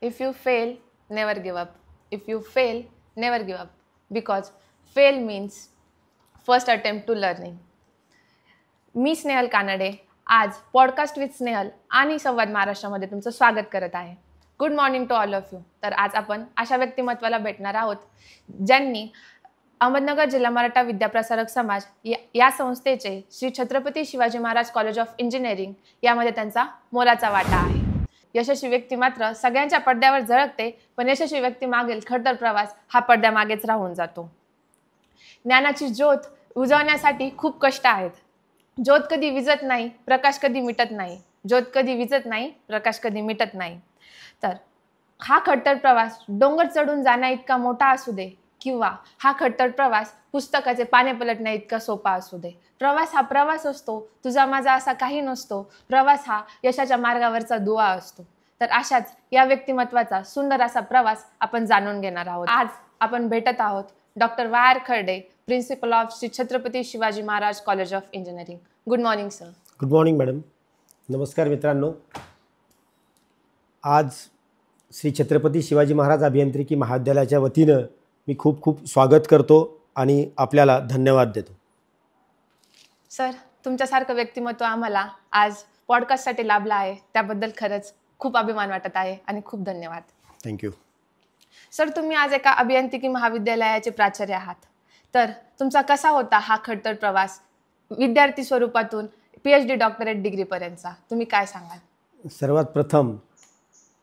If you fail, never give up. If you fail, never give up. Because fail means first attempt to learning. मी स्नेहल कानडे आज podcast with Snehal आणि संवाद महाराष्ट्रामध्ये तुमचं स्वागत करत आहे. Good morning to all of you. तर आज आपण अशा व्यक्तिमत्वाला भेटणार आहोत ज्यांनी अहमदनगर जिल्हा मराठा विद्याप्रसारक समाज या संस्थेचे Shri Chhatrapati Shivaji Maharaj college of engineering यामध्ये त्यांचा मोलाचा वाटा आहे. यशस्वी व्यक्ती मात्र सगळ्यांच्या पडद्यावर झळकते, पण यशस्वी व्यक्ती मागील खडतर प्रवास हा पडद्यामागेच राहून जातो. ज्ञानाची ज्योत उजवण्यासाठी खूप कष्ट आहेत. ज्योत कधी विझत नाही, प्रकाश कधी मिटत नाही. ज्योत कधी विझत नाही, प्रकाश कधी मिटत नाही. तर हा खडतर प्रवास डोंगर चढून जाण्या इतका मोठा असू दे किंवा हा खडतर प्रवास पुस्तकाचे पाने पलटण्या इतका सोपा असू दे, प्रवास हा प्रवास असतो. तुझा माझा असा काही नसतो. प्रवास हा यशाच्या मार्गावरचा दुवा असतो. तर अशाच या व्यक्तिमत्वाचा सुंदर असा प्रवास आपण जाणून घेणार आहोत. आज आपण भेटत आहोत डॉक्टर वायर Kharde, principal of Shri Chhatrapati Shivaji Maharaj college of engineering. Good morning sir. Good morning madam. नमस्कार मित्रांनो. आज श्री छत्रपती शिवाजी महाराज अभियांत्रिकी महाविद्यालयाच्या वतीनं मी खूप खूप स्वागत करतो आणि आपल्याला धन्यवाद देतो. सर, तुमच्यासारखं व्यक्तिमत्व आम्हाला आज पॉडकास्टसाठी लाभलं आहे, त्याबद्दल खरंच खूप अभिमान वाटत आहे आणि खूप धन्यवाद. थँक्यू. सर, तुम्ही आज एका अभियांत्रिकी महाविद्यालयाचे प्राचार्य आहात. तर तुमचा कसा होता हा खडतर प्रवास विद्यार्थी स्वरूपातून PhD डॉक्टरेट डिग्रीपर्यंतचा, तुम्ही काय सांगाल? सर्वात प्रथम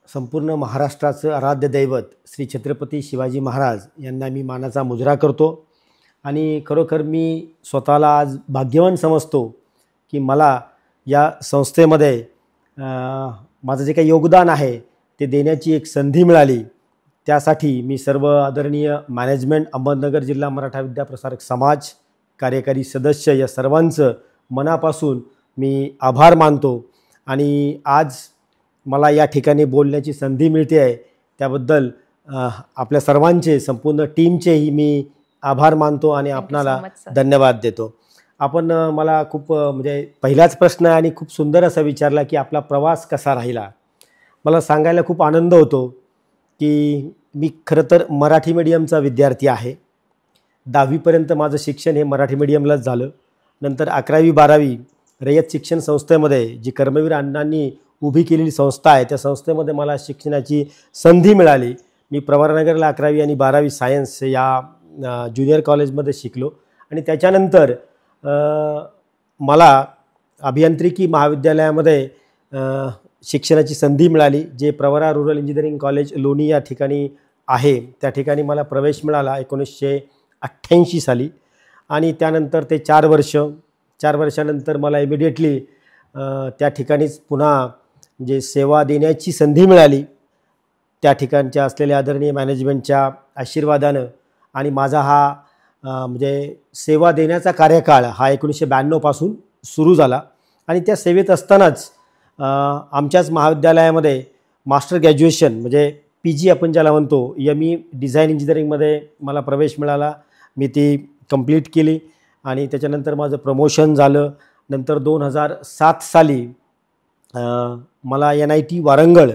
संपूर्ण महाराष्ट्राचं आराध्य दैवत श्री छत्रपती शिवाजी महाराज यांना मी मानाचा मुजरा करतो आणि खरोखर मी स्वतःला आज भाग्यवान समजतो की मला या संस्थेमध्ये माझं जे काही योगदान आहे ते देण्याची एक संधी मिळाली. त्यासाठी मी सर्व आदरणीय मॅनेजमेंट, अहमदनगर जिल्हा मराठा विद्याप्रसारक समाज, कार्यकारी सदस्य या सर्वांचं मनापासून मी आभार मानतो. आणि आज मला या ठिकाणी बोलण्याची संधी मिळते आहे त्याबद्दल आपल्या सर्वांचे, संपूर्ण टीमचेही मी आभार मानतो आणि आपणाला धन्यवाद देतो. आपण मला खूप म्हणजे पहिलाच प्रश्न आणि खूप सुंदर असा विचारला की आपला प्रवास कसा राहिला. मला सांगायला खूप आनंद होतो की मी खरं तर मराठी मीडियमचा विद्यार्थी आहे. 10वीपर्यंत माझं शिक्षण हे मराठी मीडियमलाच झालं. नंतर 11वी-12वी रयत शिक्षण संस्थेमध्ये, जी कर्मवीर अण्णांनी उभी केलेली संस्था आहे, त्या संस्थेमध्ये मला शिक्षणाची संधी मिळाली. मी प्रवरानगरला 11वी आणि 12वी सायन्स या ज्युनियर कॉलेजमध्ये शिकलो आणि त्याच्यानंतर मला अभियांत्रिकी महाविद्यालयामध्ये शिक्षणाची संधी मिळाली, जे प्रवरा रूरल इंजिनिअरिंग कॉलेज लोणी या ठिकाणी आहे. त्या ठिकाणी मला प्रवेश मिळाला 1988 साली. आणि त्यानंतर ते 4 वर्षानंतर मला इमिडिएटली त्या ठिकाणीच पुन्हा जे सेवा देण्याची संधी मिळाली. त्या ठिकाणच्या असलेल्या आदरणीय मॅनेजमेंटच्या आशीर्वादानं आणि माझा हा म्हणजे सेवा देण्याचा कार्यकाळ हा 1992 पासून सुरू झाला. आणि त्या सेवेत असतानाच आमच्याच महाविद्यालयामध्ये मास्टर ग्रॅज्युएशन म्हणजे PG आपण ज्याला म्हणतो, ME डिझाईन इंजिनिअरिंगमध्ये मला प्रवेश मिळाला. मी ती कंप्लीट केली आणि त्याच्यानंतर माझं प्रमोशन झालं. नंतर 2007 साली मला NIT वारंगळ,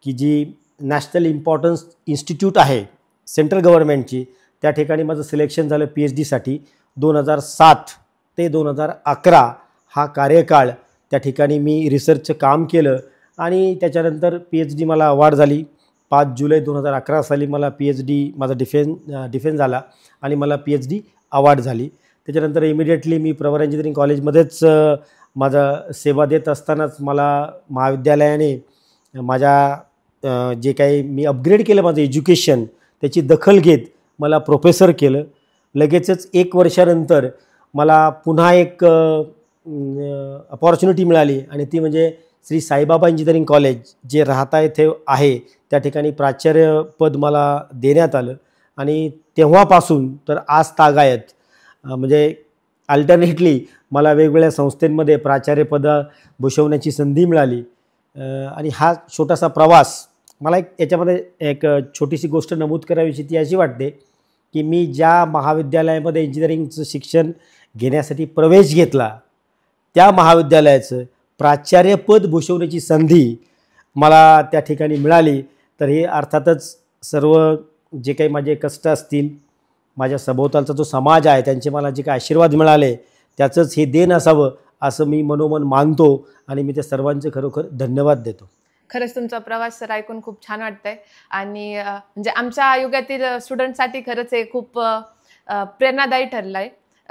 की जी नॅशनल इम्पॉर्टन्स इन्स्टिट्यूट आहे सेंट्रल गव्हर्नमेंटची, त्या ठिकाणी माझं सिलेक्शन झालं PhDसाठी. 2007 ते 2011 हा कार्यकाळ त्या ठिकाणी मी रिसर्चचं काम केलं आणि त्याच्यानंतर PhD मला अवॉर्ड झाली. 5 जुलै 2011 साली मला PhD माझा डिफेन्स झाला आणि मला PhD अवॉर्ड झाली. त्याच्यानंतर इमिडिएटली मी प्रवरा इंजिनिअरिंग कॉलेजमध्येच माझा सेवा देत असतानाच मला महाविद्यालयाने माझ्या जे काही मी अपग्रेड केलं माझं एज्युकेशन, त्याची दखल घेत मला प्रोफेसर केलं. लगेचच 1 वर्षानंतर मला पुन्हा एक अपॉर्च्युनिटी मिळाली आणि ती म्हणजे श्री साईबाबा इंजिनिअरिंग कॉलेज जे राहता येथे आहे, त्या ठिकाणी प्राचार्यपद मला देण्यात आलं. आणि तेव्हापासून तर आज तागायत म्हणजे अल्टरनेटली मला वेगवेगळ्या संस्थांमध्ये प्राचार्यपद भूषवण्याची संधी मिळाली. आणि हा छोटासा प्रवास मला याच्यामध्ये एक छोटीशी गोष्ट नमूद करावीशी ती अशी वाटते की मी ज्या महाविद्यालयामध्ये इंजिनिअरिंगचं शिक्षण घेण्यासाठी प्रवेश घेतला, त्या महाविद्यालयाचं प्राचार्यपद भूषवण्याची संधी मला त्या ठिकाणी मिळाली. तर हे अर्थातच सर्व जे काही माझे कष्ट असतील, माझ्या सभोवतालचा जो समाज आहे, त्यांचे मला जे काही आशीर्वाद मिळाले त्याचंच हे देण असावं असं मी मनोमन मानतो आणि मी त्या सर्वांचे खरोखर धन्यवाद देतो. खरंच तुमचा प्रवास सर ऐकून खूप छान वाटतंय आणि म्हणजे आमच्या युगातील स्टुडंटसाठी खरंच हे खूप प्रेरणादायी ठरलं आहे.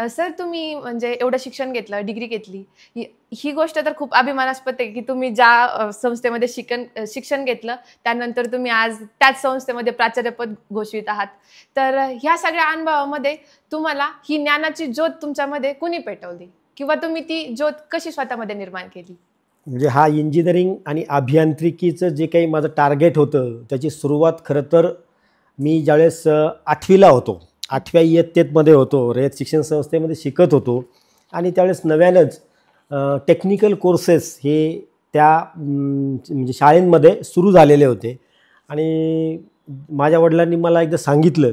सर तुम्ही म्हणजे एवढं शिक्षण घेतलं, डिग्री घेतली, ही गोष्ट तर खूप अभिमानास्पद आहे की तुम्ही ज्या संस्थेमध्ये शिक्षण घेतलं त्यानंतर तुम्ही आज त्याच संस्थेमध्ये प्राचार्यपद घोषवित आहात. तर ह्या सगळ्या अनुभवामध्ये तुम्हाला ही ज्ञानाची ज्योत तुमच्यामध्ये कुणी पेटवली किंवा तुम्ही ती ज्योत कशी स्वतःमध्ये निर्माण केली? म्हणजे हा इंजिनिअरिंग आणि अभियांत्रिकीचं जे काही माझं टार्गेट होतं त्याची सुरुवात खरं तर मी ज्यावेळेस 8वीला होतो, 8व्या इयत्तेमध्ये होतो, रयत शिक्षण संस्थेमध्ये शिकत होतो आणि त्यावेळेस नव्यानंच टेक्निकल कोर्सेस हे त्या म्हणजे शाळेंमध्ये सुरू झालेले होते आणि माझ्या वडिलांनी मला एकदा सांगितलं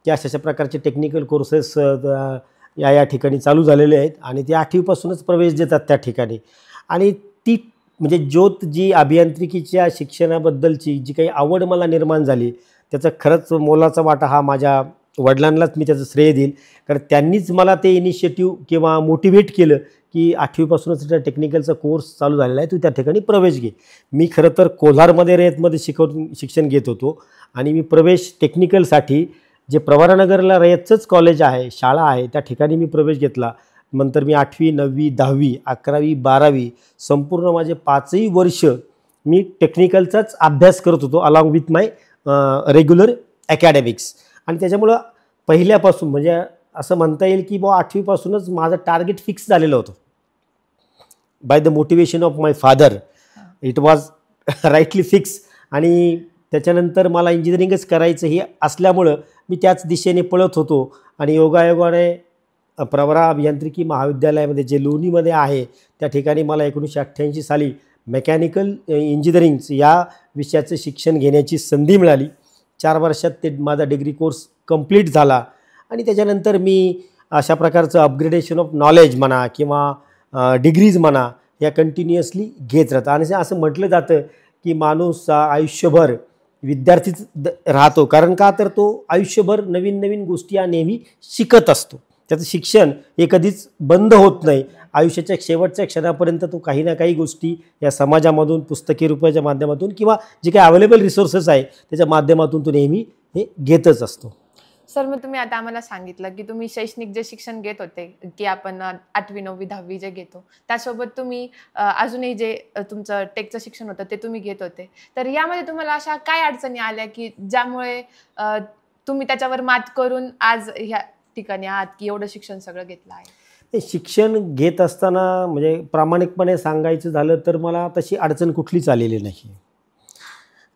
की अशा प्रकारचे टेक्निकल कोर्सेस या ठिकाणी चालू झालेले आहेत आणि ते 8वीपासूनच प्रवेश देतात त्या ठिकाणी. आणि ती म्हणजे ज्योत जी अभियांत्रिकीच्या शिक्षणाबद्दलची जी काही आवड मला निर्माण झाली त्याचा खरंच मोलाचा वाटा हा माझ्या वडिलांनाच मी त्याचं श्रेय देईल. कारण त्यांनीच मला ते इनिशिएटिव्ह किंवा मोटिवेट केलं की 8वीपासूनच त्या टेक्निकलचा कोर्स चालू झालेला आहे, तू त्या ठिकाणी प्रवेश घे. मी खरं तर कोल्हारमध्ये रयतमध्ये शिक्षण घेत होतो आणि मी प्रवेश टेक्निकलसाठी जे प्रवरानगरला रयतचंच कॉलेज आहे, शाळा आहे, त्या ठिकाणी मी प्रवेश घेतला. नंतर मी 8वी 9वी 10वी 11वी 12वी संपूर्ण माझे 5ही वर्ष मी टेक्निकलचाच अभ्यास करत होतो along with my regular academics. आणि त्याच्यामुळं पहिल्यापासून म्हणजे असं म्हणता येईल की बुवा 8वीपासूनच माझं टार्गेट फिक्स झालेलं होतं. By the motivation of my father it was rightly fix. आणि त्याच्यानंतर मला इंजिनिअरिंगच करायचं हे असल्यामुळं मी त्याच दिशेने पळत होतो आणि योगायोगाने प्रवरा अभियांत्रिकी महाविद्यालयामध्ये जे लोणीमध्ये आहे त्या ठिकाणी मला 1988 साली मेकॅनिकल इंजिनिअरिंग या विषयाचं शिक्षण घेण्याची संधी मिळाली. 4 वर्षात ते माझा डिग्री कोर्स कंप्लीट झाला आणि त्याच्यानंतर मी अशा प्रकारचं अपग्रेडेशन ऑफ नॉलेज म्हणा किंवा डिग्रीज म्हणा या कंटिन्युअसली घेत राहतं. आणि असं म्हटलं जातं की माणूस आयुष्यभर विद्यार्थीच राहतो. कारण का तर तो आयुष्यभर नवीन नवीन गोष्टी या नेहमी शिकत असतो. त्याचं शिक्षण हे कधीच बंद होत नाही. आयुष्याच्या शेवटच्या क्षणापर्यंत तो काही ना काही गोष्टी या समाजामधून पुस्तकी रूपाच्या माध्यमातून किंवा जे काही अवेलेबल रिसोर्सेस आहे त्याच्या माध्यमातून तो नेहमी हे घेतच असतो. सर मग तुम्ही आता आम्हाला सांगितलं की तुम्ही शैक्षणिक जे शिक्षण घेत होते की आपण 8वी 9वी 10वी जे घेतो त्यासोबत तुम्ही अजूनही जे तुमचं टेकचं शिक्षण होतं ते तुम्ही घेत होते. तर यामध्ये तुम्हाला अशा काय अडचणी आल्या की ज्यामुळे तुम्ही त्याच्यावर मात करून आज ह्या ठिकाणी आहात की एवढं शिक्षण सगळं घेतलं आहे? शिक्षण घेत असताना म्हणजे प्रामाणिकपणे सांगायचं झालं तर मला तशी अडचण कुठलीच आलेली नाही.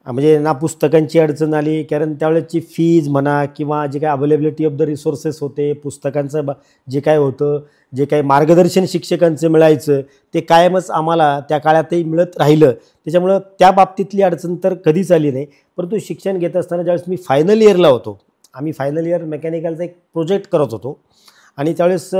म्हणजे ना पुस्तकांची अडचण आली, कारण त्यावेळेची फीज म्हणा किंवा जे काही अवेलेबिलिटी ऑफ द रिसोर्सेस होते, पुस्तकांचं जे काय होतं, जे काही मार्गदर्शन शिक्षकांचं मिळायचं ते कायमच आम्हाला त्या काळातही मिळत राहिलं. त्याच्यामुळं त्या बाबतीतली अडचण तर कधीच आली नाही. परंतु शिक्षण घेत असताना ज्यावेळेस मी फायनल इयरला होतो, आम्ही फायनल इयर मेकॅनिकलचा एक प्रोजेक्ट करत होतो आणि त्यावेळेस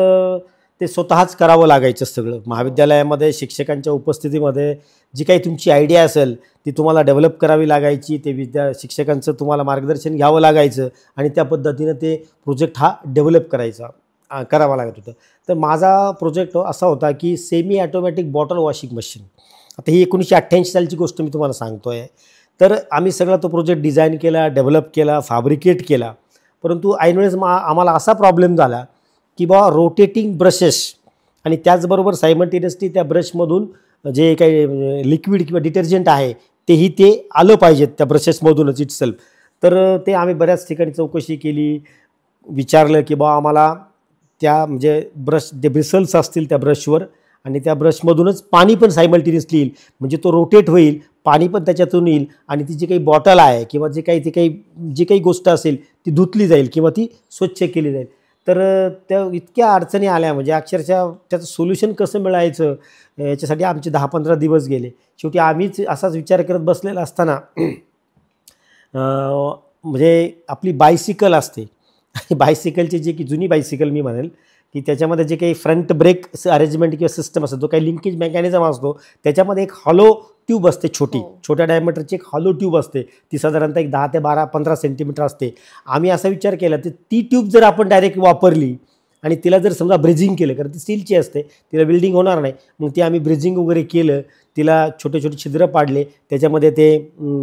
ते स्वतःच करावं लागायचं सगळं. महाविद्यालयामध्ये शिक्षकांच्या उपस्थितीमध्ये जी काही तुमची आयडिया असेल ती तुम्हाला डेव्हलप करावी लागायची. ते शिक्षकांचं तुम्हाला मार्गदर्शन घ्यावं लागायचं आणि त्या पद्धतीनं ते प्रोजेक्ट हा डेव्हलप करावा लागत होतं. तर माझा प्रोजेक्ट असा होता की semi automatic bottle washing machine. आता ही 1988 सालची गोष्ट मी तुम्हाला सांगतो आहे. तर आम्ही सगळा तो प्रोजेक्ट डिझाईन केला, डेव्हलप केला, फॅब्रिकेट केला. परंतु ऐनवेळेस आम्हाला असा प्रॉब्लेम झाला की बाबा रोटेटिंग ब्रशेस आणि त्याचबरोबर सायमल्टेनियसली त्या ब्रशमधून जे काही लिक्विड किंवा डिटर्जंट आहे तेही ते आलं पाहिजेत त्या ब्रशेसमधूनच इटसेल्फ. तर ते आम्ही बऱ्याच ठिकाणी चौकशी केली, विचारलं की बा आम्हाला त्या म्हणजे जे ब्रिसल्स असतील त्या ब्रशवर आणि त्या ब्रशमधूनच पाणी पण सायमल्टेनियसली येईल, म्हणजे तो रोटेट होईल, पाणी पण त्याच्यातून येईल आणि ती जी काही बॉटल आहे किंवा जी काही गोष्ट असेल ती धुतली जाईल किंवा ती स्वच्छ केली जाईल. तर त्या इतक्या अडचणी आल्या म्हणजे अक्षरशः त्याचं सोल्युशन कसं मिळायचं याच्यासाठी आमचे 10-15 दिवस गेले. शेवटी आम्हीच असाच विचार करत बसलेला असताना म्हणजे आपली बायसिकल असते, बायसिकलची जी की जुनी बायसिकल मी म्हणेल की त्याच्यामध्ये जे काही फ्रंट ब्रेक अरेंजमेंट किंवा सिस्टम असतो, जो काही लिंकेज मेकॅनिझम असतो, त्याच्यामध्ये एक हॉलो ट्यूब असते छोटी, छोट्या डायमीटरची एक हॉलो ट्यूब असते. ती साधारणतः एक 10 ते 15 सेंटीमीटर असते. आम्ही असा विचार केला तर ती ट्यूब जर आपण डायरेक्ट वापरली आणि तिला जर समजा ब्रिजिंग केलं, कारण ती स्टीलची असते, तिला बिल्डिंग होणार नाही, मग ती आम्ही ब्रिजिंग वगैरे केलं, तिला छोटे छोटे छिद्र पाडले, त्याच्यामध्ये ते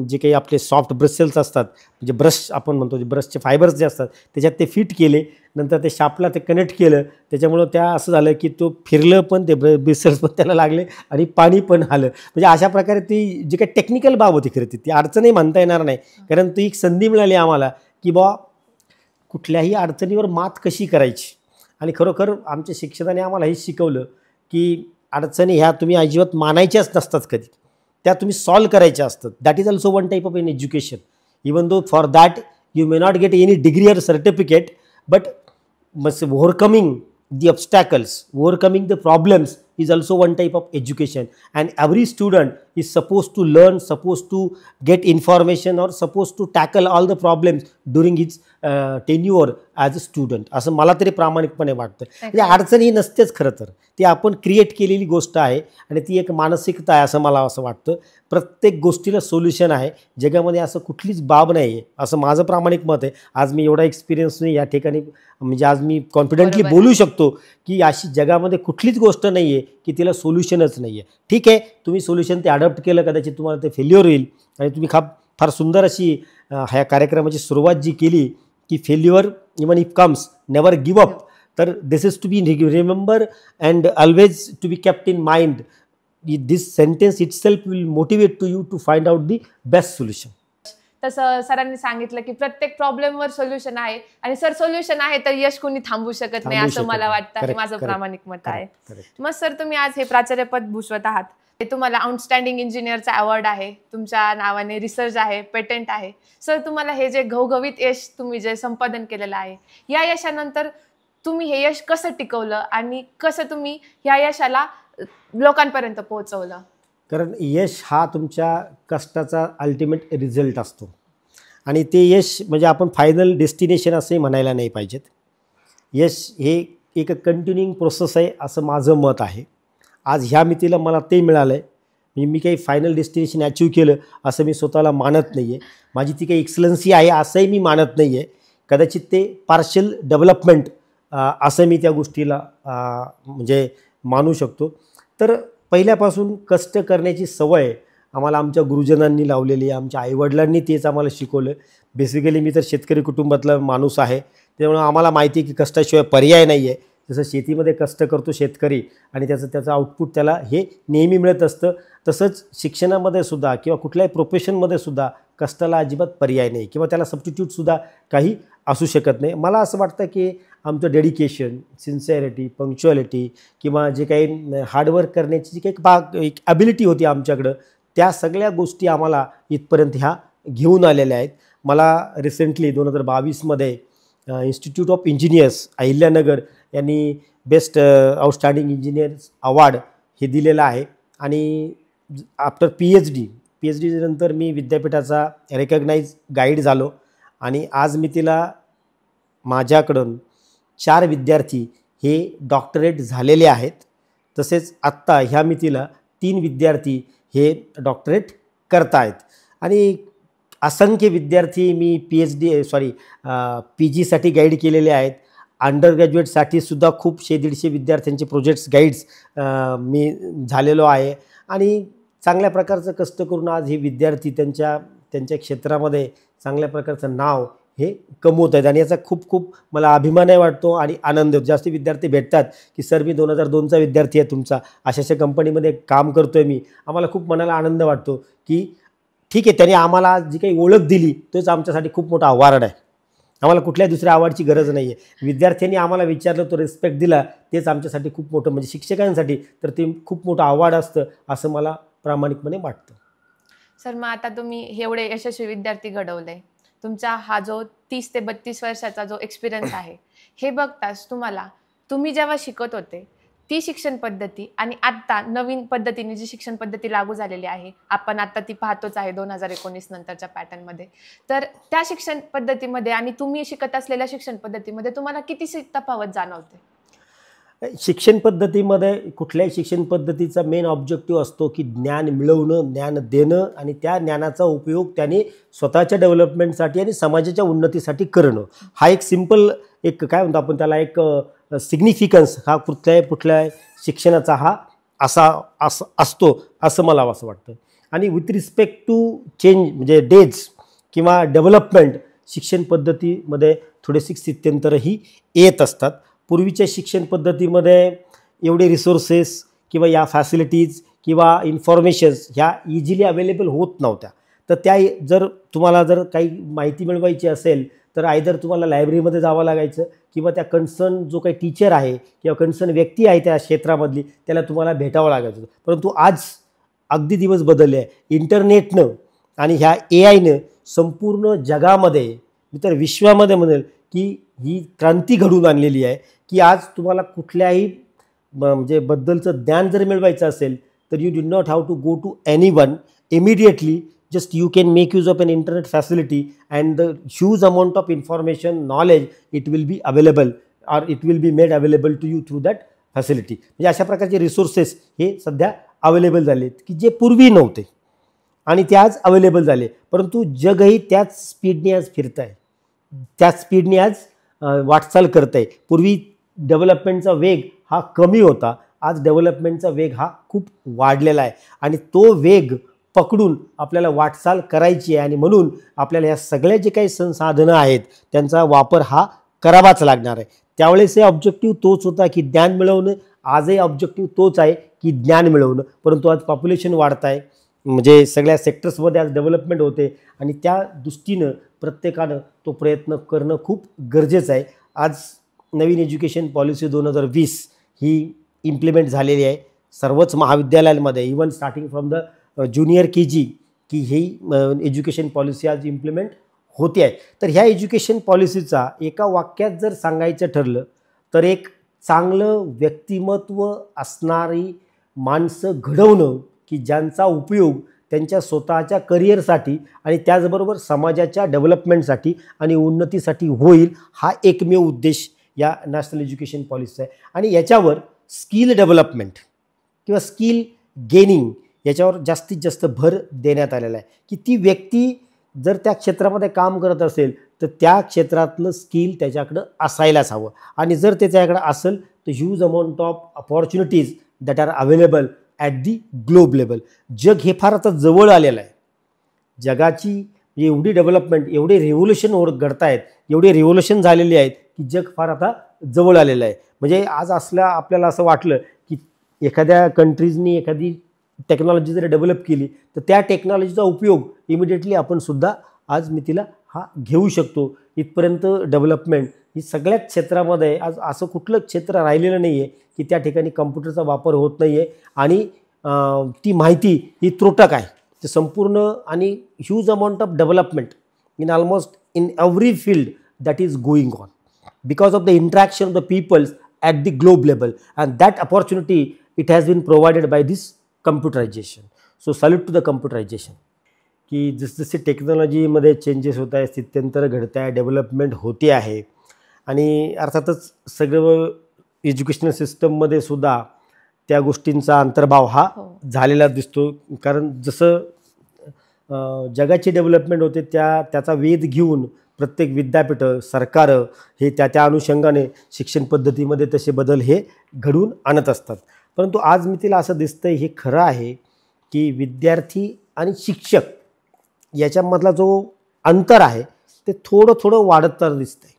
जे काही आपले सॉफ्ट ब्रशेल्स असतात, म्हणजे ब्रश आपण म्हणतो, ब्रशचे फायबर्स जे असतात त्याच्यात ते फिट केले. नंतर ते शापला ते कनेक्ट केलं, त्याच्यामुळं त्या असं झालं की तो फिरलं पण, ते ब्रिसेल्स पण त्याला लागले आणि पाणी पण आलं. म्हणजे अशा प्रकारे ती जी काही टेक्निकल बाब होती खरं ती अडचणही म्हणता येणार नाही, कारण ती एक संधी मिळाली आम्हाला की बा कुठल्याही अडचणीवर मात कशी करायची. आणि खरोखर आमच्या शिक्षकाने आम्हाला हे शिकवलं की अडचणी ह्या तुम्ही अजिबात मानायच्याच नसतात कधी, त्या तुम्ही सॉल्व करायच्या असतात. That is also one type of in education. Even though for that you may not get any degree or certificate, but overcoming the obstacles, overcoming the problems is also one type of education. And every student is supposed to learn, supposed to get information, or supposed to tackle all the problems during his tenure as a student. असं मला तरी प्रामाणिकपणे वाटतं. म्हणजे अडचण ही नसतेच खरं तर, ती आपण क्रिएट केलेली गोष्ट आहे आणि ती एक मानसिकता आहे असं मला असं वाटतं. प्रत्येक गोष्टीला सोल्युशन आहे. जगामध्ये असं कुठलीच बाब नाही आहे असं माझं प्रामाणिक मत आहे. आज मी एवढा एक्सपिरियन्स नाही या ठिकाणी, म्हणजे आज मी कॉन्फिडेंटली बोलू शकतो की अशी जगामध्ये कुठलीच गोष्ट नाही आहे की तिला सोल्युशनच नाही आहे. ठीक आहे, तुम्ही सोल्युशन ते अडॉप्ट केलं, कदाचित तुम्हाला ते फेल्युअर होईल. आणि तुम्ही फार सुंदर अशी ह्या कार्यक्रमाची सुरुवात जी केली की failure even if comes never give up, तर this is to be remember and always to be kept in mind. This sentence itself will motivate to you to find out the best solution. तसं सरांनी सांगितलं की प्रत्येक प्रॉब्लेमवर solution आहे, आणि sir solution आहे तर यश कोणी थांबवू शकत नाही असं मला वाटतं, हे माझं प्रामाणिक मत आहे. मग सर तुम्ही आज हे प्राचार्यपद भूषवत आहात, ते तुम्हाला आउटस्टँडिंग इंजिनियरचा अवॉर्ड आहे, तुमच्या नावाने रिसर्च आहे, पेटंट आहे. सर तुम्हाला हे जे घवघवीत यश तुम्ही जे संपादन केलेलं आहे, या यशानंतर तुम्ही हे यश कसं टिकवलं आणि कसं तुम्ही या यशाला लोकांपर्यंत पोहोचवलं? कारण यश हा तुमच्या कष्टाचा अल्टिमेट रिझल्ट असतो आणि ते यश म्हणजे आपण फायनल डेस्टिनेशन असंही म्हणायला नाही पाहिजेत. यश हे एक कंटिन्युइंग प्रोसेस आहे असं माझं मत आहे. आज ह्या मितीला मला ते मिळालं आहे, म्हणजे मी काही फायनल डेस्टिनेशन अचीव केलं असं मी स्वतःला मानत नाही आहे. माझी ती काही एक्सलन्सी आहे असंही मी मानत नाही आहे. कदाचित ते पार्शल डेव्हलपमेंट असं मी त्या गोष्टीला म्हणजे मानू शकतो. तर पहिल्यापासून कष्ट करण्याची सवय आम्हाला आमच्या गुरुजनांनी लावलेली आहे, आमच्या आईवडिलांनी तेच आम्हाला शिकवलं. बेसिकली मी तर शेतकरी कुटुंबातला माणूस आहे, त्यामुळे आम्हाला माहिती आहे की कष्टाशिवाय पर्याय नाही आहे. जसं शेतीमध्ये कष्ट करतो शेतकरी आणि त्याचं आउटपुट त्याला हे नेहमी मिळत असतं, तसंच शिक्षणामध्ये सुद्धा किंवा कुठल्याही प्रोफेशनमध्ये सुद्धा कष्टाला अजिबात पर्याय नाही किंवा त्याला सबस्टिट्यूटसुद्धा काही असू शकत नाही. मला असं वाटतं की आमचं डेडिकेशन, सिन्सिअरिटी, पंक्च्युअलिटी किंवा जे काही हार्डवर्क करण्याची जी काही एक ॲबिलिटी होती आमच्याकडं, त्या सगळ्या गोष्टी आम्हाला इथपर्यंत ह्या घेऊन आलेल्या आहेत. मला रिसेंटली 2022मध्ये इन्स्टिट्यूट ऑफ इंजिनियर्स अहिल्यानगर यांनी बेस्ट आउटस्टँडिंग इंजिनियर्स अवॉर्ड हे दिलेलं आहे. आणि आफ्टर PhD नंतर मी विद्यापीठाचा रेकग्नाइज गाईड झालो आणि आज मी तिला माझ्याकडून 4 विद्यार्थी हे डॉक्टरेट झालेले आहेत. तसेच आत्ता ह्या मितीला 3 विद्यार्थी हे डॉक्टरेट करत आहेत आणि असंख्य विद्यार्थी मी PGसाठी गाईड केलेले आहेत. अंडर ग्रॅज्युएटसाठी सुद्धा खूप 100-150 विद्यार्थ्यांचे प्रोजेक्ट्स गाईड्स मी झालेलो आहे आणि चांगल्या प्रकारचं कष्ट करून आज हे विद्यार्थी त्यांच्या क्षेत्रामध्ये चांगल्या प्रकारचं नाव हे कमवत आहेत आणि याचा खूप मला अभिमानही वाटतो आणि आनंद होतो. जास्ती विद्यार्थी भेटतात की सर मी 2002चा विद्यार्थी आहे तुमचा, अशा कंपनीमध्ये काम करतो आहे मी. आम्हाला खूप मनाला आनंद वाटतो की ठीक आहे, त्यांनी आम्हाला जी काही ओळख दिली तोच आमच्यासाठी खूप मोठा अवॉर्ड आहे. आम्हाला कुठल्या दुसऱ्या अवॉर्डची गरज नाही आहे. विद्यार्थ्यांनी आम्हाला विचारलं, तो रिस्पेक्ट दिला, तेच आमच्यासाठी खूप मोठं, म्हणजे शिक्षकांसाठी तर ते खूप मोठं अवॉर्ड असतं असं मला प्रामाणिकपणे वाटतं. सर मग आता तुम्ही एवढे यशस्वी विद्यार्थी घडवले, तुमचा हा जो 30 ते 32 वर्षाचा जो एक्सपिरियन्स आहे, हे बघताच तुम्ही जेव्हा शिकत होते ती शिक्षण पद्धती आणि आत्ता नवीन पद्धतीने जी शिक्षण पद्धती लागू झालेली आहे, आपण आत्ता ती पाहतोच आहे 2019 नंतरच्या पॅटर्नमध्ये, तर त्या शिक्षण पद्धतीमध्ये आणि तुम्ही शिकत असलेल्या शिक्षण पद्धतीमध्ये तुम्हाला किती तफावत जाणवते? शिक्षण पद्धतीमध्ये कुठल्याही शिक्षण पद्धतीचा मेन ऑब्जेक्टिव्ह असतो की ज्ञान मिळवणं, ज्ञान देणं आणि त्या ज्ञानाचा उपयोग त्याने स्वतःच्या डेव्हलपमेंटसाठी आणि समाजाच्या उन्नतीसाठी करणं. हा एक सिम्पल एक काय म्हणतो आपण त्याला एक सिग्निफिकन्स हा कुठल्या शिक्षणाचा हा असतो असं मला असं वाटतं. आणि विथ रिस्पेक्ट टू चेंज म्हणजे डेज किंवा डेव्हलपमेंट शिक्षण पद्धतीमध्ये थोडेसे स्थित्यंतरही येत असतात. पूर्वीच्या शिक्षण पद्धतीमध्ये एवढे रिसोर्सेस किंवा या फॅसिलिटीज किंवा इन्फॉर्मेशन्स ह्या इझिली अवेलेबल होत नव्हत्या. तर त्या जर तुम्हाला जर काही माहिती मिळवायची असेल तर आयदर तुम्हाला लायब्ररीमध्ये जावं लागायचं किंवा त्या कन्सर्न जो काही टीचर आहे किंवा कन्सर्न व्यक्ती आहे त्या क्षेत्रामधली त्याला तुम्हाला भेटावं लागायचं. परंतु आज अगदी दिवस बदलले आहे. इंटरनेटनं आणि ह्या AIनं संपूर्ण जगामध्ये मी तर विश्वामध्ये म्हणेल की ही क्रांती घडवून आणलेली आहे की आज तुम्हाला कुठल्याही म्हणजे बद्दलचं ज्ञान जर मिळवायचं असेल तर you do not have to go to anyone immediately. Just you can make use of an internet facility and the huge amount of information, knowledge, it will be available or it will be made available to you through that facility. म्हणजे अशा प्रकारचे resources हे सध्या available झालेत की जे पूर्वी नव्हते आणि ते आज अवेलेबल झाले. परंतु जगही त्याच स्पीडने आज फिरत आहे, त्याच स्पीडने आज वाटचाल करत आहे. पूर्वी डेव्हलपमेंटचा वेग हा कमी होता, आज डेव्हलपमेंटचा वेग हा खूप वाढलेला आहे आणि तो वेग पकडून आपल्याला वाटचाल करायची आहे. आणि म्हणून आपल्याला या सगळ्या जे काही संसाधनं आहेत त्यांचा वापर हा करावाच लागणार आहे. त्यावेळेस हे ऑब्जेक्टिव्ह तोच होता की ज्ञान मिळवणं. आजही ऑब्जेक्टिव्ह तोच आहे की ज्ञान मिळवणं. परंतु आज पॉप्युलेशन वाढत आहे, म्हणजे सगळ्या सेक्टर्समध्ये आज डेव्हलपमेंट होते आणि त्या दृष्टीनं प्रत्येकानं तो प्रयत्न करणं खूप गरजेचं आहे. आज नवीन एज्युकेशन पॉलिसी 2020 ही इम्प्लिमेंट झालेली आहे सर्वच महाविद्यालयांमध्ये. Even starting from the junior KG की ही एज्युकेशन पॉलिसी आज इम्प्लिमेंट होते आहे. तर ह्या एज्युकेशन पॉलिसीचा एका वाक्यात जर सांगायचं ठरलं तर एक चांगलं व्यक्तिमत्व असणारी माणसं घडवणं की ज्यांचा उपयोग त्यांच्या स्वतःच्या करिअरसाठी आणि त्याचबरोबर समाजाच्या डेव्हलपमेंटसाठी आणि उन्नतीसाठी होईल, हा एकमेव उद्देश या नॅशनल एज्युकेशन पॉलिसीचा आहे. आणि याच्यावर स्किल डेव्हलपमेंट किंवा स्किल गेनिंग याच्यावर जास्तीत जास्त भर देण्यात आलेला आहे की ती व्यक्ती जर त्या क्षेत्रामध्ये काम करत असेल तर त्या क्षेत्रातलं स्किल त्याच्याकडं असायलाच हवं. आणि जर त्याच्याकडं असेल तर huge amount of opportunities that are available at the globe level. जग हे फार आता जवळ आलेलं आहे. जगाची एवढी डेव्हलपमेंट, एवढे रेव्होल्युशन घडत आहेत, एवढे रेव्होल्युशन झालेले आहेत की जग फार आता जवळ आलेलं आहे. म्हणजे आज आपल्याला असं वाटलं की एखाद्या कंट्रीजनी एखादी टेक्नॉलॉजी जर डेव्हलप केली तर त्या टेक्नॉलॉजीचा उपयोग इमिडिएटली आपण सुद्धा आज मितीला हा घेऊ शकतो. इथपर्यंत डेव्हलपमेंट ही सगळ्याच क्षेत्रामध्ये आज असं कुठलं क्षेत्र राहिलेलं नाही आहे की त्या ठिकाणी कम्प्युटरचा वापर होत नाही आहे आणि ती माहिती ही त्रोटक आहे. ते संपूर्ण आणि huge amount of development in almost in every field that is going on because of the interaction of the peoples at the globe level and that opportunity it has been provided by this computerisation. So salute to the computerisation की जसजसे टेक्नॉलॉजीमध्ये changes होत आहे, स्थित्यंतर घडत आहे, development होते आहे आणि अर्थातच सगळं एज्युकेशनल सिस्टममध्ये सुद्धा त्या गोष्टींचा अंतर्भाव हा झालेला दिसतो. कारण जसं जगाची डेव्हलपमेंट होते त्याचा वेध घेऊन प्रत्येक विद्यापीठं सरकारं हे त्या अनुषंगाने शिक्षण पद्धतीमध्ये तसे बदल हे घडवून आणत असतात. परंतु आज मी तिला असं दिसतं हे खरं आहे की विद्यार्थी आणि शिक्षक याच्यामधला जो अंतर आहे ते थोडं वाढत दिसतं आहे.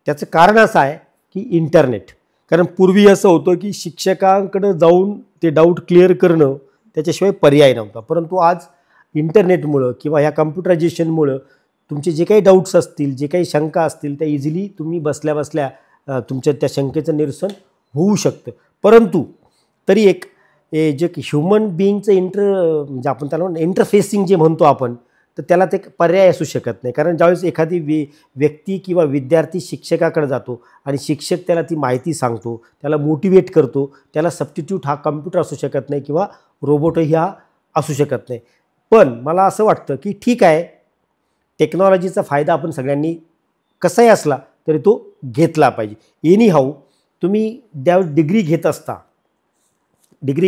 त्याचं कारण असं आहे की इंटरनेट. कारण पूर्वी असं होतं की शिक्षकांकडं जाऊन ते डाऊट क्लिअर करणं त्याच्याशिवाय पर्याय नव्हता. परंतु आज इंटरनेटमुळं किंवा ह्या कम्प्युटरायझेशनमुळं तुमचे जे काही डाऊट्स असतील, जे काही शंका असतील त्या इझिली तुम्ही बसल्या बसल्या तुमच्या त्या शंकेचं निरसन होऊ शकतं. परंतु तरी एक जे ह्युमन बिईंगचं म्हणजे आपण त्याला इंटरफेसिंग जे म्हणतो आपण, तर त्याला ते पर्याय असू शकत नाही. कारण ज्यावेळेस एखादी व्यक्ती किंवा विद्यार्थी शिक्षकाकडे जातो आणि शिक्षक त्याला ती माहिती सांगतो, त्याला मोटिवेट करतो, त्याला सबस्टिट्यूट हा कम्प्युटर असू शकत नाही किंवा रोबोटही हा असू शकत नाही. पण मला असं वाटतं की ठीक आहे, टेक्नॉलॉजीचा फायदा आपण सगळ्यांनी कसाही असला तरी तो घेतला पाहिजे. एनी हाऊ तुम्ही डिग्री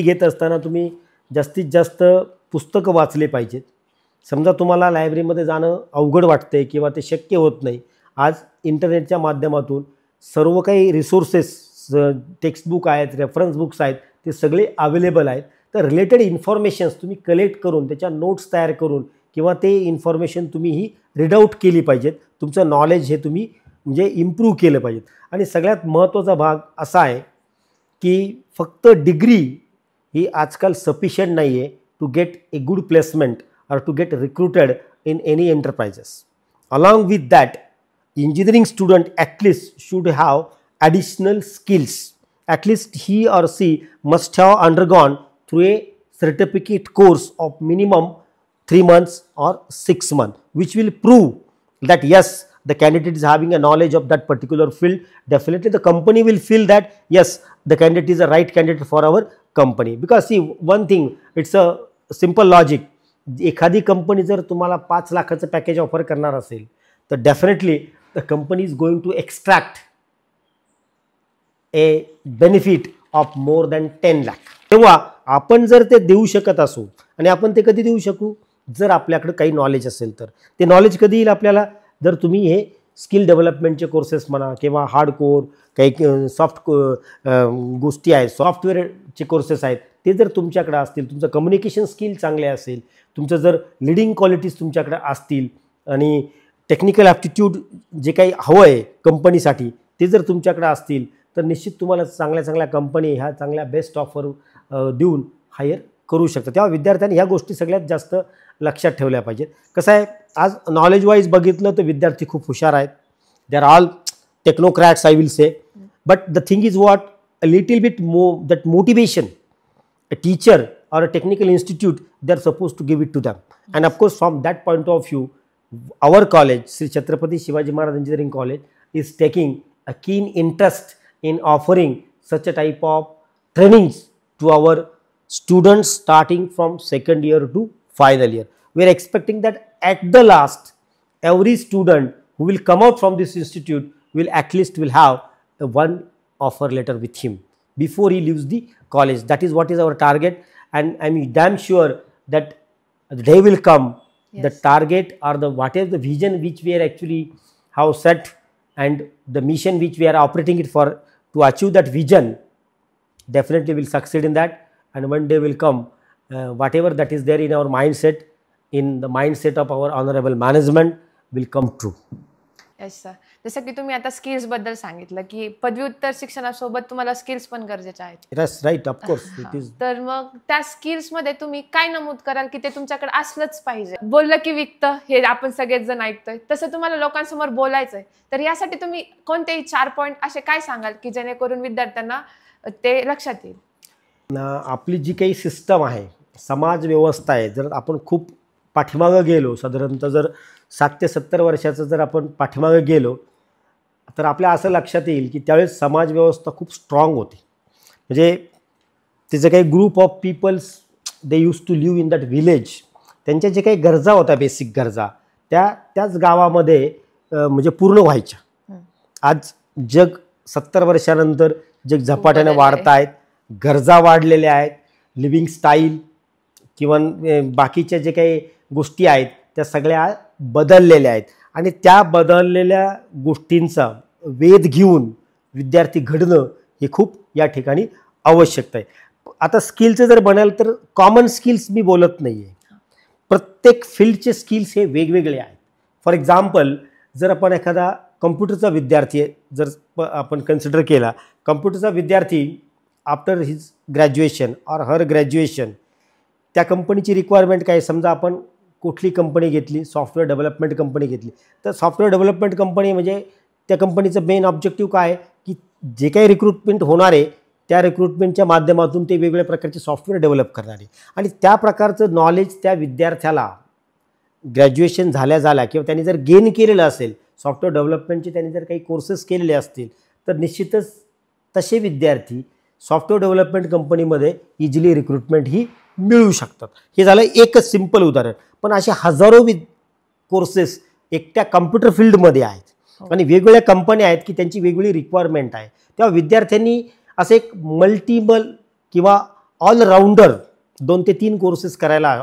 घेत असताना तुम्ही जास्तीत जास्त पुस्तकं वाचले पाहिजेत. समजा तुम्हाला लायब्ररीमध्ये जाणं अवघड वाटते किंवा ते शक्य होत नाही, आज इंटरनेटच्या माध्यमातून सर्व काही रिसोर्सेस, टेक्स्टबुक आहेत, रेफरन्स बुक्स आहेत, ते सगळे अवेलेबल आहेत. तर रिलेटेड इन्फॉर्मेशन्स तुम्ही कलेक्ट करून त्याच्या नोट्स तयार करून किंवा ते इन्फॉर्मेशन तुम्ही ही रीड आऊट केली पाहिजेत. तुमचं नॉलेज हे तुम्ही म्हणजे इम्प्रूव्ह केलं पाहिजेत. आणि सगळ्यात महत्त्वाचा भाग असा आहे की फक्त डिग्री ही आजकाल सफिशियंट नाही आहे to get a good placement or to get recruited in any enterprises. Along with that, engineering student at least should have additional skills. At least he or she must have undergone through a certificate course of minimum 3 months or 6 months, which will prove that yes, the candidate is having a knowledge of that particular field. Definitely the company will feel that yes, the candidate is the right candidate for our company. Because see, one thing, it's a simple logic. एखादी company जर तुम्हाला 5 लाखाचं package offer करणार असेल तर definitely the company is going to extract a benefit of more than 10 lakh. तेव्हा आपण जर ते देऊ शकत असू, आणि आपण ते कधी देऊ शकू, जर आपल्याकडे काही नॉलेज असेल तर. ते नॉलेज कधी येईल आपल्याला, जर तुम्ही हे स्किल डेव्हलपमेंटचे कोर्सेस म्हणा किंवा हार्डकोर काही सॉफ्ट गोष्टी आहेत, सॉफ्टवेअरचे कोर्सेस आहेत, ते जर तुमच्याकडे असतील, तुमचं कम्युनिकेशन स्किल चांगले असेल, तुमचं जर लिडिंग क्वालिटीज तुमच्याकडे असतील आणि टेक्निकल ॲप्टिट्यूड जे काही हवं आहे कंपनीसाठी ते जर तुमच्याकडे असतील, तर निश्चित तुम्हाला चांगल्या चांगल्या कंपनी ह्या चांगल्या बेस्ट ऑफर देऊन हायर करू शकतात. तेव्हा विद्यार्थ्यांनी ह्या गोष्टी सगळ्यात जास्त लक्षात ठेवल्या पाहिजेत. कसं आहे, आज नॉलेज वाईज बघितलं तर विद्यार्थी खूप हुशार आहेत. They are all technocrats I will say. But the thing is what, a little bit that motivation a teacher or a technical institute, they are supposed to give it to them. And of course, from that point of view, our college, Sri Chhatrapati Shivaji Maharaj Engineering College, is taking a keen interest in offering such a type of trainings to our students starting from second year to final year. We are expecting that at the last, every student who will come out from this institute will at least will have a one offer letter with him before he leaves the college. That is what is our target, and I'm damn sure that the day will come. Yes. The target or the whatever the vision which we are actually have set and the mission which we are operating it for to achieve that vision, definitely will succeed in that. And one day will come, whatever that is there in our mindset, in the mindset of our honorable management, will come true. Yes sir. जसं की तुम्ही आता स्किल्सबद्दल सांगितलं की पदव्युत्तर शिक्षणासोबत तुम्हाला skills पण गरजेच्या आहेत. Yes, right, of course it is. तर मग त्या स्किल्समध्ये तुम्ही काय नमूद कराल की ते तुमच्याकडे असलंच पाहिजे? बोललं की विकतं, हे आपण सगळेच जण ऐकतोय, तसं तुम्हाला लोकांसमोर बोलायचंय, तर यासाठी तुम्ही कोणतेही 4 पॉईंट असे काय सांगाल की जेणेकरून विद्यार्थ्यांना ते लक्षात येईल? आपली जी काही सिस्टम आहे, समाज व्यवस्था आहे, जर आपण खूप पाठीमागं गेलो, साधारणतः जर 60 ते 70 वर्षाचं जर आपण पाठीमागं गेलो, तर आपल्या असं लक्षात येईल की त्यावेळेस समाज व्यवस्था खूप स्ट्रॉंग होती. म्हणजे त्याचे काही group of peoples they use to live in that village. त्यांच्या जे काही गरजा होत्या, बेसिक गरजा, त्याच गावामध्ये म्हणजे पूर्ण व्हायच्या. आज जग 70 वर्षानंतर जग झपाट्याने वाढत आहेत, गरजा वाढलेल्या आहेत, लिव्हिंग स्टाईल किंवा बाकीच्या जे काही गोष्टी आहेत त्या सगळ्या बदललेल्या आहेत. आणि त्या बदललेल्या गोष्टींचा वेध घेऊन विद्यार्थी घडणं हे खूप या ठिकाणी आवश्यकता आहे. आता स्किलचं जर म्हणाल तर कॉमन स्किल्स मी बोलत नाही आहे, प्रत्येक फील्डचे स्किल्स हे वेगवेगळे आहेत. फॉर एक्झाम्पल, जर आपण एखादा कम्प्युटरचा विद्यार्थी जर आपण कन्सिडर केला, कम्प्युटरचा विद्यार्थी after his graduation or her graduation, त्या कंपनीची रिक्वायरमेंट काय, समजा आपण कुठली कंपनी घेतली, सॉफ्टवेअर डेव्हलपमेंट कंपनी घेतली, तर सॉफ्टवेअर डेव्हलपमेंट कंपनी म्हणजे त्या कंपनीचं मेन ऑब्जेक्टिव्ह काय आहे की जे काही रिक्रुटमेंट होणार आहे त्या रिक्रुटमेंटच्या माध्यमातून ते वेगवेगळ्या प्रकारचे सॉफ्टवेअर डेव्हलप करणार आहे. आणि त्या प्रकारचं नॉलेज त्या विद्यार्थ्याला ग्रॅज्युएशन झाल्या किंवा त्यांनी जर गेन केलेलं असेल, सॉफ्टवेअर डेव्हलपमेंटचे त्यांनी जर काही कोर्सेस केलेले असतील, तर निश्चितच तसे विद्यार्थी सॉफ्टवेअर डेव्हलपमेंट कंपनीमध्ये इझिली रिक्रुटमेंट ही मिळू शकतात. हे झालं एकच सिंपल उदाहरण. पण असे हजारो कोर्सेस एकट्या कम्प्युटर फील्डमध्ये आहेत. आणि वेगवेगळ्या कंपन्या आहेत की त्यांची वेगवेगळी रिक्वायरमेंट आहे. तेव्हा विद्यार्थ्यांनी असं एक मल्टिपल किंवा ऑलराऊंडर 2 ते 3 कोर्सेस करायला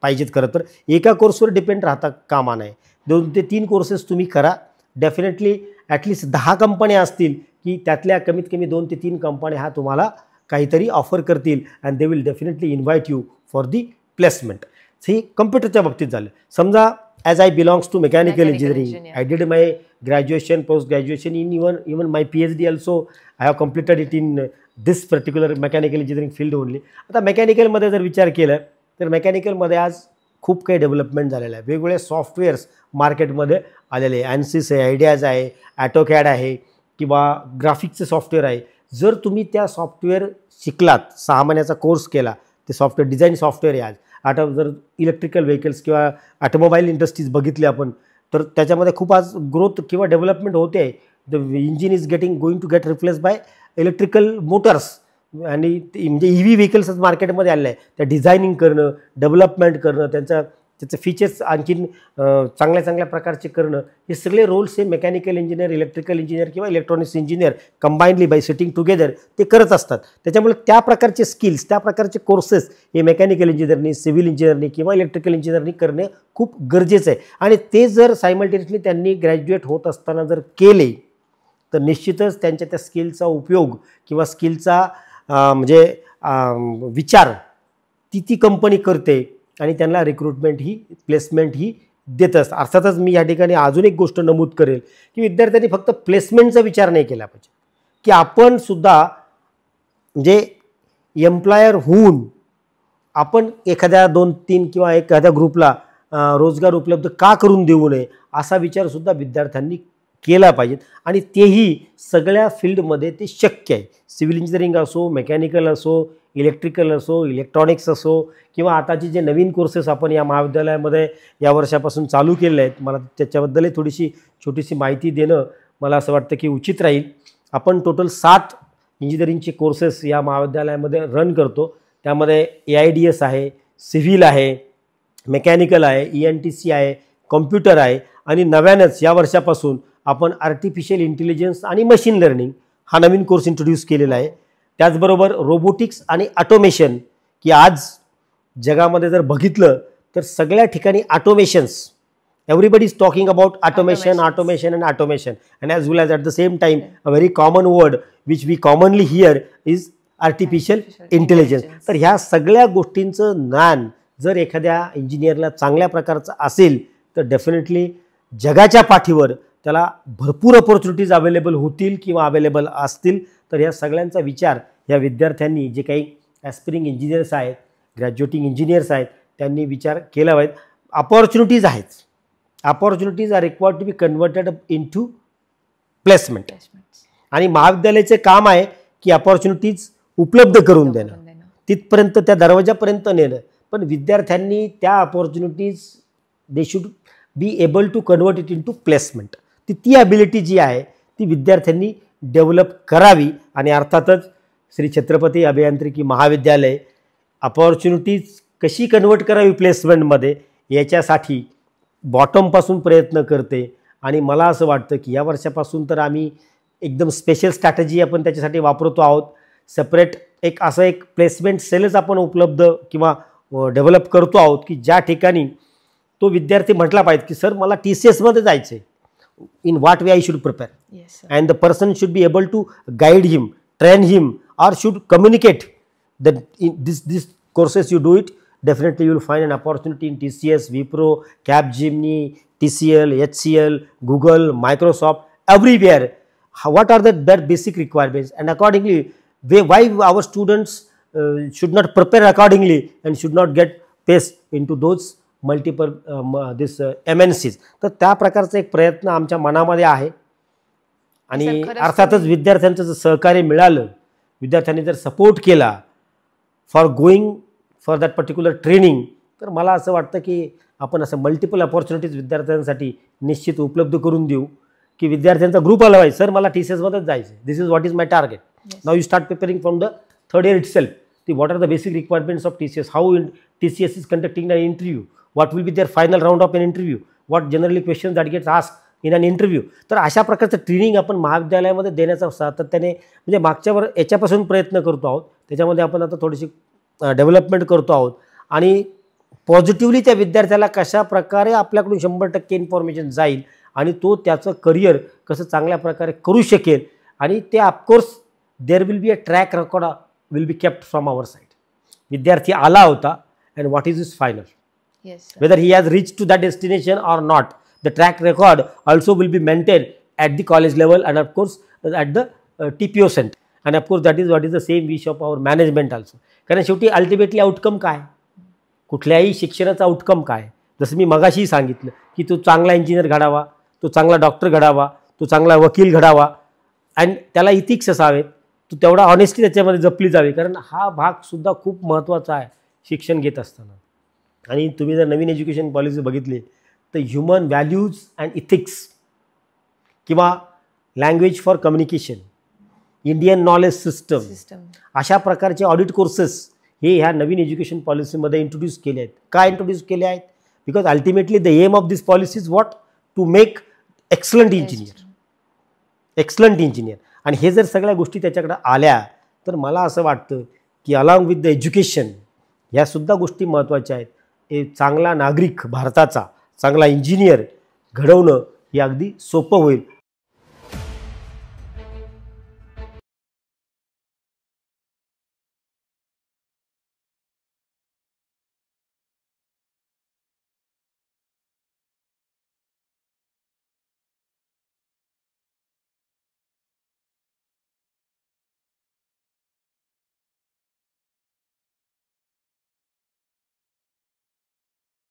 पाहिजेत. खरं तर एका कोर्सवर डिपेंड राहता कामा नये. 2 ते 3 कोर्सेस तुम्ही करा. डेफिनेटली ॲटलिस्ट 10 कंपन्या असतील की त्यातल्या कमीत कमी 2 ते 3 कंपन्या ह्या तुम्हाला काहीतरी ऑफर करतील and they will definitely invite you for the placement. हे कम्प्युटरच्या बाबतीत झालं. समजा as I belongs to mechanical engineering, I did my graduation, post graduation in even my PhD also I have completed it in this particular mechanical engineering field only. आता मेकॅनिकलमध्ये जर विचार केला तर मेकॅनिकलमध्ये आज खूप काही डेव्हलपमेंट झालेलं आहे. वेगवेगळे सॉफ्टवेअर्स मार्केटमध्ये आलेले आहे. ANSYS आहे, आयडियाज आहे, AutoCAD आहे किंवा ग्राफिक्सचं सॉफ्टवेअर आहे. जर तुम्ही त्या सॉफ्टवेअर शिकलात, 6 महिन्याचा कोर्स केला, ते सॉफ्टवेअर डिझाईन सॉफ्टवेअर आहे आज. आता जर इलेक्ट्रिकल व्हेकल्स किंवा ऑटोमोबाईल इंडस्ट्रीज बघितली आपण तर त्याच्यामध्ये खूप आज ग्रोथ किंवा डेव्हलपमेंट होते आहे. The engine is going to get replace by electrical motors आणि म्हणजे EV व्हेकल्सच मार्केटमध्ये आलेलं आहे. त्या डिझायनिंग करणं, डेव्हलपमेंट करणं, त्याचं फीचर्स आणखीन चांगल्या प्रकारचे करणं, हे सगळे रोल्स हे मेकॅनिकल इंजिनियर, इलेक्ट्रिकल इंजिनियर किंवा electronics engineer combinedly bye sitting together ते करत असतात. त्याच्यामुळे त्या प्रकारचे स्किल्स, त्या प्रकारचे कोर्सेस हे मेकॅनिकल इंजिनियरनी, सिव्हिल इंजिनियरनी किंवा इलेक्ट्रिकल इंजिनियरनी करणे खूप गरजेचं आहे. आणि ते जर सायमल्टेनियसली त्यांनी ग्रॅज्युएट होत असताना जर केले तर निश्चितच त्यांच्या त्या स्किलचा उपयोग किंवा स्किलचा म्हणजे विचार ती कंपनी करते आणि त्यांना रिक्रुटमेंट ही, प्लेसमेंट ही देत असतं. अर्थातच मी या ठिकाणी अजून एक गोष्ट नमूद करेल की विद्यार्थ्यांनी फक्त प्लेसमेंटचा विचार नाही केला पाहिजे की आपण सुद्धा म्हणजे एम्प्लॉयर होऊन आपण एखाद्या 2-3 किंवा एखाद्या ग्रुपला रोजगार उपलब्ध का करून देऊ नये असा विचारसुद्धा विद्यार्थ्यांनी केला पाहिजे. आणि तेही सगळ्या फील्डमध्ये ते शक्य आहे. सिव्हिल इंजिनिअरिंग असो, मेकॅनिकल असो, इलेक्ट्रिकल असो, इलेक्ट्रॉनिक्स असो किंवा आताचे जे नवीन कोर्सेस आपण या महाविद्यालयामध्ये या वर्षापासून चालू केले आहेत, मला त्याच्याबद्दलही थोडीशी छोटीशी माहिती देणं मला असं वाटतं की उचित राहील. आपण टोटल 7 इंजिनिअरिंगचे कोर्सेस या महाविद्यालयामध्ये रन करतो. त्यामध्ये AIDS आहे, सिव्हिल आहे, मेकॅनिकल आहे, ENTC आहे, कॉम्प्युटर आहे आणि नव्यानंच या वर्षापासून आपण आर्टिफिशियल इंटेलिजन्स आणि मशीन लर्निंग हा नवीन कोर्स इंट्रोड्यूस केलेला आहे. त्याचबरोबर रोबोटिक्स आणि ऑटोमेशन की आज जगामध्ये जर बघितलं तर सगळ्या ठिकाणी automations, everybody is talking about automation and as well as at the same time a very common word which we commonly hear is artificial intelligence. तर ह्या सगळ्या गोष्टींचं ज्ञान जर एखाद्या इंजिनियरला चांगल्या प्रकारचं असेल तर डेफिनेटली जगाच्या पाठीवर त्याला भरपूर ऑपॉर्च्युनिटीज अवेलेबल होतील किंवा अवेलेबल असतील. तर या सगळ्यांचा विचार या विद्यार्थ्यांनी, जे काही ॲस्पिरिंग इंजिनियर्स आहेत, ग्रॅज्युएटिंग इंजिनियर्स आहेत, त्यांनी विचार केला पाहिजे. अपॉर्च्युनिटीज आहेत, opportunities are required to be converted into placement. आणि महाविद्यालयाचे काम आहे की अपॉर्च्युनिटीज उपलब्ध करून देणं, तिथपर्यंत त्या दरवाजापर्यंत नेणं. पण विद्यार्थ्यांनी त्या opportunities they should be able to convert it into placement. ती ॲबिलिटी जी आहे ती विद्यार्थ्यांनी डेव्हलप करावी. आणि अर्थातच श्री छत्रपती अभियांत्रिकी महाविद्यालय अपॉर्च्युनिटीज कशी कन्वर्ट करावी प्लेसमेंटमध्ये याच्यासाठी बॉटमपासून प्रयत्न करते. आणि मला असं वाटतं की या वर्षापासून तर आम्ही एकदम स्पेशल स्ट्रॅटेजी आपण त्याच्यासाठी वापरतो आहोत. सेपरेट असं एक प्लेसमेंट सेलच आपण उपलब्ध किंवा डेव्हलप करतो आहोत की ज्या ठिकाणी तो विद्यार्थी म्हटला पाहिजे की सर मला TCSमध्ये जायचं आहे, in what way I should prepare. Yes, sir. And the person should be able to guide him, train him, or should communicate that in this courses you do it, definitely you will find an opportunity in TCS, Wipro, Capgemini, TCL, HCL, Google, Microsoft, everywhere. What are that basic requirements, and accordingly why our students should not prepare accordingly and should not get placed into those multiple MNCs. तर त्या प्रकारचा एक प्रयत्न आमच्या मनामध्ये आहे. आणि अर्थातच विद्यार्थ्यांचं जर सहकार्य मिळालं, विद्यार्थ्यांनी जर सपोर्ट केला for going for that particular training, तर मला असं वाटतं की आपण असं मल्टिपल अपॉर्च्युनिटीज विद्यार्थ्यांसाठी निश्चित उपलब्ध करून देऊ. की विद्यार्थ्यांचा ग्रुप आला पाहिजे, सर मला TCSमध्येच जायचं, this is what is my target. Now you start preparing from the 3rd year itself. What are the basic requirements of TCS? How TCS is conducting an interview? What will be their final round of an interview? What generally questions that gets asked in an interview. तर अशा प्रकारचं training आपण महाविद्यालयामध्ये देण्याचा सातत्याने म्हणजे मागच्यावर याच्यापासून प्रयत्न करतो आहोत. त्याच्यामध्ये आपण आता थोडीशी डेव्हलपमेंट करतो आहोत आणि पॉझिटिव्हली त्या विद्यार्थ्याला कशा प्रकारे आपल्याकडून 100% इन्फॉर्मेशन जाईल आणि तो त्याचं करिअर कसं चांगल्या प्रकारे करू शकेल आणि ते of course there will be a track record will be kept from our side. विद्यार्थी आला होता and what is is final, Yes, sir. whether he has reached to that destination or not, the track record also will be maintained at the college level and of course at the TPO center, and of course that is what is the same wish of our management also. कारण शेवटी ultimately outcome काय, कुठल्याही शिक्षणाचा outcome काय, जसं मी मगाशी सांगितलं की तो चांगला इंजिनियर घडावा, तो चांगला डॉक्टर घडावा, तो चांगला वकील घडावा आणि त्याला इथिक्स असावेत, तो तेवढा ऑनेस्टी त्याच्यामध्ये जपली जावी. कारण हा भाग सुद्धा खूप महत्त्वाचा आहे शिक्षण घेत असताना. आणि तुम्ही जर नवीन एज्युकेशन पॉलिसी बघितली तर ह्युमन व्हॅल्यूज अँड इथिक्स किंवा language for communication, Indian knowledge system अशा प्रकारचे ऑडिट कोर्सेस हे ह्या नवीन एज्युकेशन पॉलिसीमध्ये इंट्रोड्यूस केले आहेत. का इंट्रोड्यूस केले आहेत? Because ultimately the aim of this policy is what to make excellent engineer. आणि हे जर सगळ्या गोष्टी त्याच्याकडे आल्या तर मला असं वाटतं की अलॉंग विथ द एज्युकेशन ह्यासुद्धा गोष्टी महत्त्वाच्या आहेत. चांगला नागरिक भारताचा, चांगला इंजिनियर घडवणं हे अगदी सोपं होईल